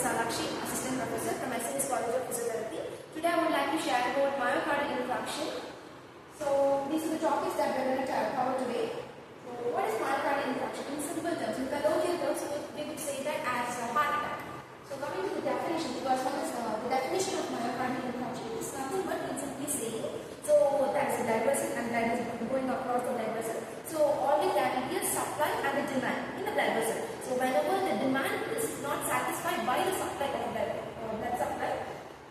Assistant Professor from SNS College of Physiotherapy. Today I would like to share about myocardial infarction. So these are the topics that we are going to cover today. So what is myocardial infarction? In simple terms, in colloquial terms, we would say that as a heart attack. So coming to the definition, because what is the definition of myocardial infarction is nothing but in simply saying, so that is the blood vessel and that is going across the blood vessel. So always there will be a supply and a demand in the blood vessel. So whenever the demand is not satisfied by the supply of blood supply,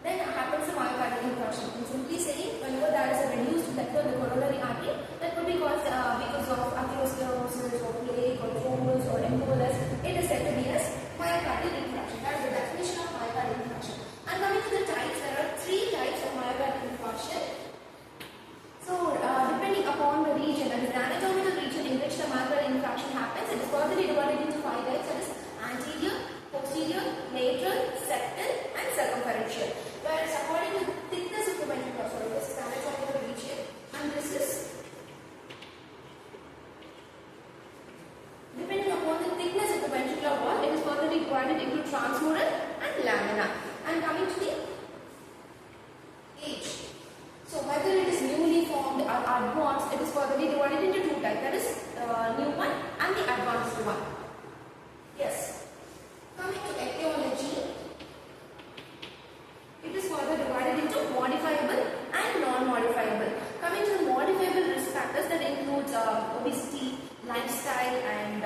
then happens a myocardial infarction. In simply saying, whenever there is a reduced blood flow in the coronary artery, that could be caused because of atherosclerosis or plaque or thrombus or embolus. It is said to be as myocardial infarction. That is the definition of myocardial infarction. And coming to the types, there are 3 types of myocardial infarction. So depending upon the region, that is the anatomical region in which the myocardial infarction happens, it is further divided into 5 types, that is anterior, posterior, lateral, septal and circumferential. Whereas according to the thickness of the ventricular, sorry, this is anatomical region and this is depending upon the thickness of the ventricular wall, it is further divided into transmural and laminar. And coming to the age, so whether it is newly formed or advanced, it is further divided into 2 types, that is new one and the advanced one. Yes. Coming to etiology, it is further divided into modifiable and non-modifiable. Coming to the modifiable risk factors, that includes obesity, lifestyle and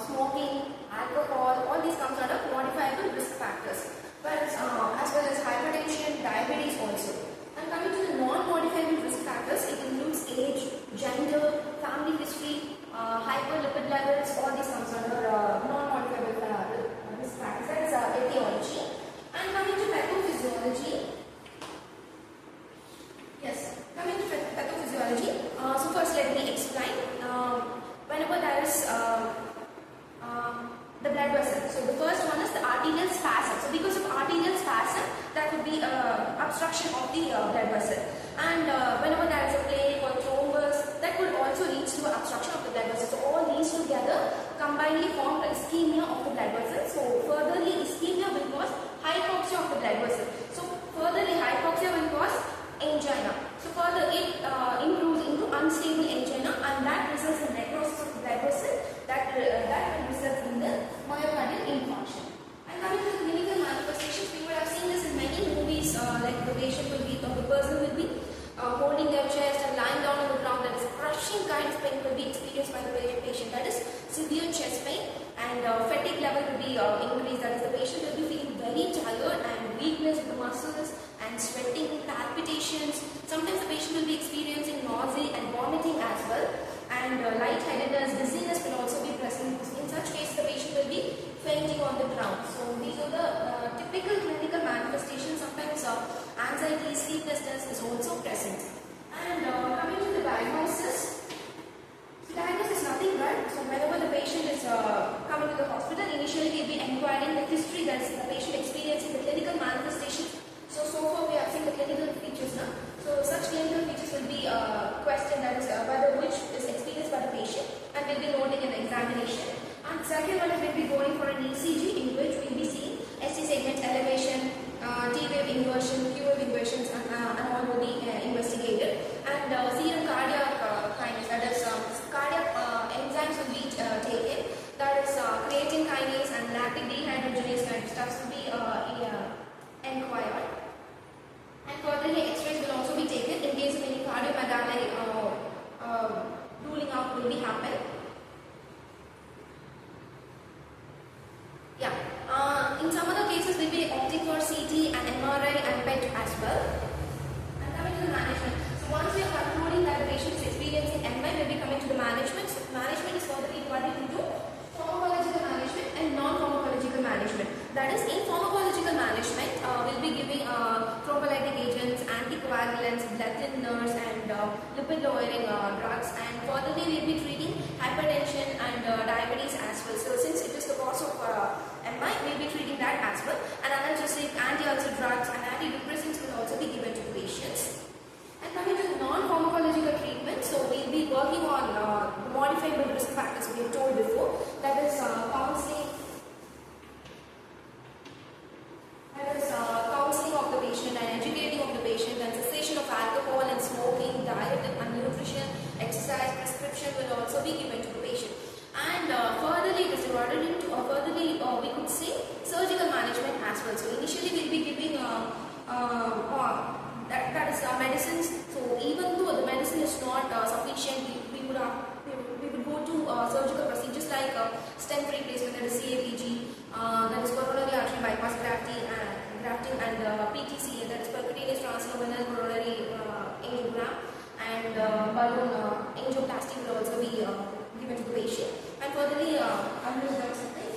smoking, alcohol, all these comes under modifiable risk factors. Whereas, as well as hypertension, diabetes also. And coming to the non-modifiable risk factors, it includes age, gender, family history, hyperlipid levels, all these comes under non-modifiable risk factors. That is etiology. And coming to pathophysiology, yes, coming to pathophysiology, so first let me explain. Whenever there is the blood vessel, so the first one is the arterial spasm. So because of arterial spasm, that would be obstruction of the blood vessel. And whenever there is a plaque or thrombus, that could also lead to obstruction of the blood vessel. So all these together combinedly form ischemia of the blood vessel. So furtherly, ischemia will cause hypoxia of the blood vessel. So furtherly, hypoxia will cause angina. So further it improves into unstable angina and that results in necrosis of the blood vessel. That will result in the myocardial infarction. And coming to the clinical manifestations, we would have seen this in many movies, like the patient will be, or the person will be holding their chest and lying down on the ground. That is crushing kind of pain will be experienced by the patient. That is severe chest pain and fatigue level will be increased. That is the patient will be feeling very tired and weakness of the muscles and sweating, palpitations. Sometimes the patient will be experiencing nausea and vomiting as well. And lightheadedness, dizziness will also be present. In such cases, the patient will be fainting on the ground. So these are the typical clinical manifestations. Sometimes anxiety, sleeplessness is also present. And coming to the diagnosis, diagnosis is nothing but, so whenever the patient is coming to the hospital, initially we will be inquiring the history that is the patient experiencing the clinical manifestations. So far we have seen the clinical features now. So such clinical features will be questioned, that is whether which is experienced by the patient and will be noting in the examination. And second one is we'll be going for an ECG in which we will be seeing ST segment elevation, T-wave inversion, Q-wave inversions and all will be investigated. And serum cardiac kinase, that is cardiac enzymes will be taken. That is creatine kinase and lactic dehydrogenase kind of stuff will be inquired. And furtherly, X-rays will also be taken in case of any cardiomegaly ruling out will be happen. Yeah. In some other cases, we'll be opting for CT and MRI and PET as well. And coming to the management. So once we are concluding that the patient is experiencing MI, we'll be coming to the management. So management is further divided into pharmacological management and non-pharmacological management. That is, in pharmacological management, we'll be giving thrombolytic agents, anticoagulants, blood thinners and lipid-lowering drugs. And furtherly, we'll be treating hypertension and diabetes as well. So since it is the cause of MI, we'll be treating that as well. And analgesic, anti-ulcer drugs and antidepressants will also be given to the patients. And coming to non-pharmacological treatment, so we'll be working on modifiable risk factors we have told before. That is counseling, stent replacement, that is CABG, that is coronary artery bypass grafting and PTC, that is percutaneous transluminal coronary angiogram, and balloon angioplasty will also be given to the patient. And furtherly, I'm going to write something.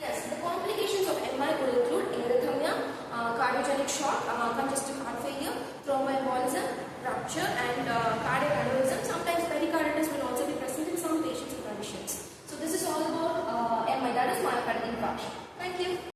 Yes, the complications of MI will include arrhythmia, cardiogenic shock, congestive heart failure, thromboembolism, rupture, and cardiac aneurysm. Sometimes pericarditis will also be present in some patients with conditions. So this is all about MI, that is myocardial infarction. Thank you.